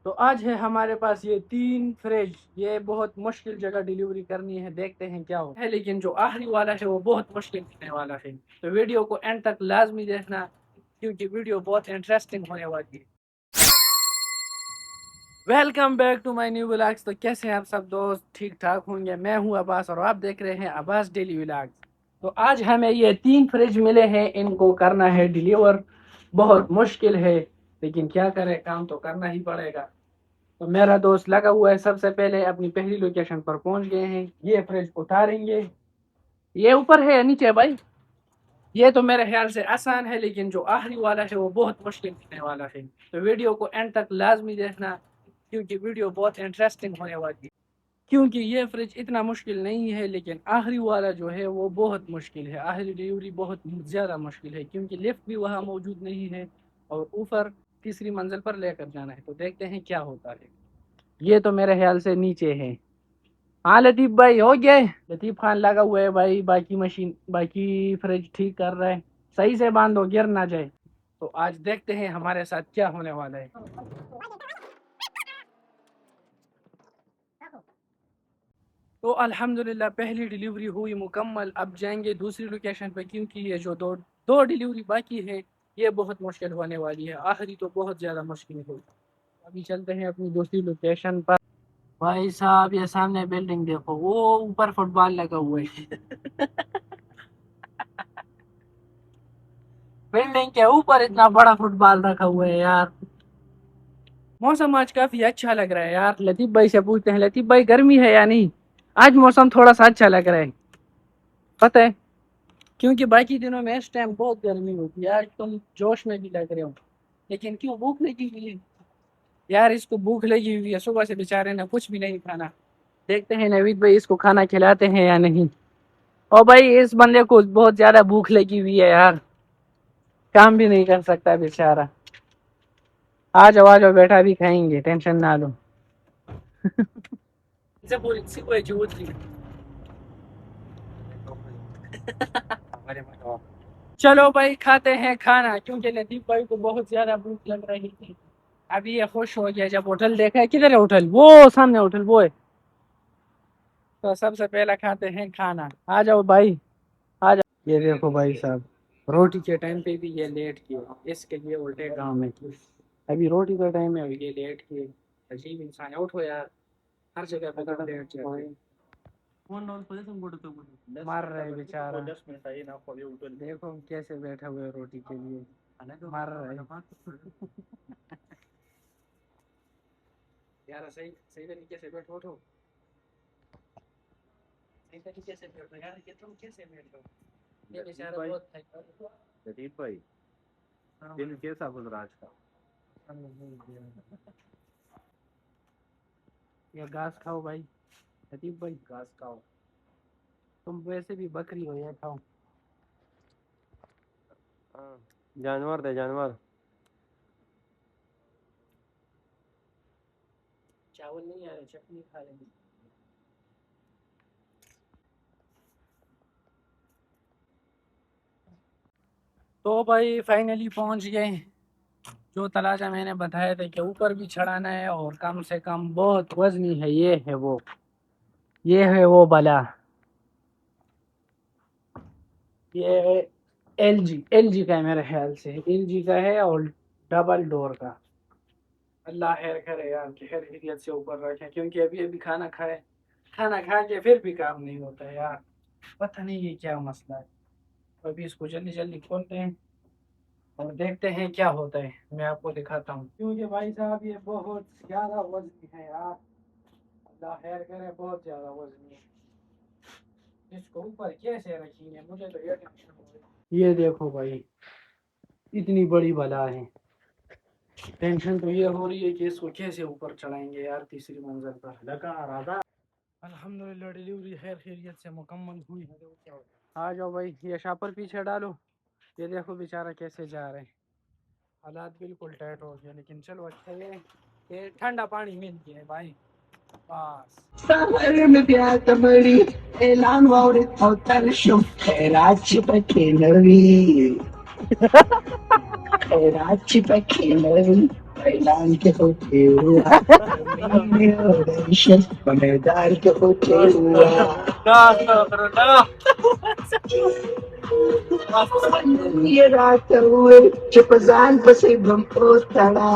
तो आज है हमारे पास ये 3 फ्रिज। ये बहुत मुश्किल जगह डिलीवरी करनी है, देखते हैं क्या हो है। लेकिन जो आखिरी वाला है वो बहुत मुश्किल होने वाला है, तो वीडियो को एंड तक लाजमी देखना क्योंकि वीडियो बहुत इंटरेस्टिंग होने वाली है। Welcome back to my new vlogs. तो कैसे हैं आप सब दोस्त? ठीक ठाक होंगे। मैं हूं अब्बास और आप देख रहे हैं अब्बास डेली व्लॉग्स। तो आज हमें ये 3 फ्रिज मिले हैं, इनको करना है डिलीवर। बहुत मुश्किल है लेकिन क्या करें, काम तो करना ही पड़ेगा। तो मेरा दोस्त लगा हुआ है, सबसे पहले अपनी पहली लोकेशन पर पहुंच गए हैं। ये फ्रिज उतारेंगे। ये ऊपर है या नीचे है भाई? ये तो मेरे ख्याल से आसान है, लेकिन जो आखिरी वाला है वो बहुत मुश्किल होने वाला है। तो वीडियो को एंड तक लाजमी देखना क्योंकि वीडियो बहुत इंटरेस्टिंग होने वाली है। क्योंकि ये फ्रिज इतना मुश्किल नहीं है, लेकिन आखिरी वाला जो है वो बहुत मुश्किल है। आखिरी डिलीवरी बहुत ज़्यादा मुश्किल है क्योंकि लिफ्ट भी वहाँ मौजूद नहीं है और ऊपर तीसरी मंजिल पर लेकर जाना है। तो देखते हैं क्या होता है। ये तो मेरे ख्याल से नीचे है। हाँ लतीफ भाई, हो गया है। लतीफ खान लगा हुआ है भाई, बाकी फ्रिज ठीक कर रहा है। सही से बांधो, गिर ना जाए। तो आज देखते हैं हमारे साथ क्या होने वाला है। तो अल्हम्दुलिल्लाह पहली डिलीवरी हुई मुकम्मल। अब जाएंगे दूसरी लोकेशन पे क्योंकि ये जो दो दो डिलीवरी बाकी है ये बहुत मुश्किल होने वाली है। आखिरी तो बहुत ज़्यादा मुश्किल है। अभी चलते हैं अपनी दूसरी लोकेशन पर। भाई साहब, ये सामने बिल्डिंग देखो, वो ऊपर फुटबॉल लगा हुआ है। बिल्डिंग के ऊपर इतना बड़ा फुटबॉल रखा हुआ है यार। मौसम आज काफी अच्छा लग रहा है यार। लतीफ भाई से पूछते हैं, लतीफ भाई गर्मी है या नहीं? आज मौसम थोड़ा सा अच्छा लग रहा है, पता है, क्योंकि बाकी दिनों में इस टाइम बहुत गर्मी होती है। आज तुम जोश में भी लग रहे हो, लेकिन क्यों? भूख लगी हुई है यार। इसको भूख लगी हुई है, सुबह से बेचारे ने कुछ भी नहीं खाना। देखते हैं नवीद भाई इसको खाना खिलाते हैं या नहीं। और भाई इस बंदे को बहुत ज्यादा भूख लगी हुई है यार, काम भी नहीं कर सकता बेचारा। आ जाओ बेटा, भी खाएंगे, टेंशन ना लो। चलो भाई खाते हैं खाना, क्योंकि लतीफ भाई को बहुत ज्यादा भूख लग रही थी। अभी ये खुश हो गया जब होटल देखा है। किधर है होटल? वो सामने होटल वो है। तो सबसे पहले खाते हैं खाना। आ जाओ भाई, आ जाओ। ये देखो भाई साहब, रोटी के टाइम पे भी ये लेट किए, इसके लिए उल्टे गांव में। अभी रोटी का टाइम है, अभी ये लेट किए। अजीब इंसान है। उठो यार, हर जगह पे तो लेट जाते हैं। मर रहे बेचारा, देखो कैसे बैठा हुआ है रोटी के लिए, मर रहे। यार सही सही तरीके से बैठो, उठो सही तरीके से बैठो यार। ये तुम कैसे बैठो? ये बेचारा बहुत थक। लतीफ भाई, हाँ दिन कैसा गुजरा आज का? ये घास खाओ भाई। लतीफ भाई, घास खाओ। तुम वैसे भी बकरी हो, ये खाओ। हाँ, जानवर थे जानवर। चावल नहीं आ रहे, चटनी खा लेंगे। तो भाई फाइनली पहुंच गए। जो तलाशा मैंने बताया था कि ऊपर भी चढ़ाना है और कम से कम बहुत वजनी है। ये है वो, ये है वो बला। ये एलजी का है मेरे ख्याल से, एलजी का है और डबल डोर का। अल्लाह खैर करे यार, कि खैर खैरियत से ऊपर रखे, क्योंकि अभी अभी खाना खा के फिर भी काम नहीं होता है यार। पता नहीं ये क्या मसला है। तो अभी इसको जल्दी जल्दी खोलते हैं और देखते हैं क्या होता है। मैं आपको दिखाता हूँ, क्योंकि भाई साहब ये बहुत ज्यादा वजनी है यार। अल्लाह खैर करे, बहुत ज्यादा वजनी है। इसको ऊपर कैसे रखेंगे, मुझे तो ये टेंशन हो रही है। ये देखो भाई, इतनी बड़ी बला है। टेंशन तो ये हो रही है कि इसको कैसे ऊपर चढ़ाएंगे यार तीसरी मंजिल पर। लगा राधा। अल्हम्दुलिल्लाह डिलीवरी खैर खैरियत से मुकम्मल हुई है। आ जाओ भाई, ये शापर पीछे डालो। ये देखो बेचारा कैसे जा रहे हैं। हालात बिल्कुल टाइट हो गया, लेकिन चलो अच्छा ये ठंडा पानी मिल गया है भाई, बस। Summer में प्यार तमड़ी ऐलान वाउरे औतरशुम खैराची पखेलवी खैराची पखेलवी ऐलान के होते हुआ मैदान के होते हुआ ये रात हुए चुपजान पसे बम ओ तड़ा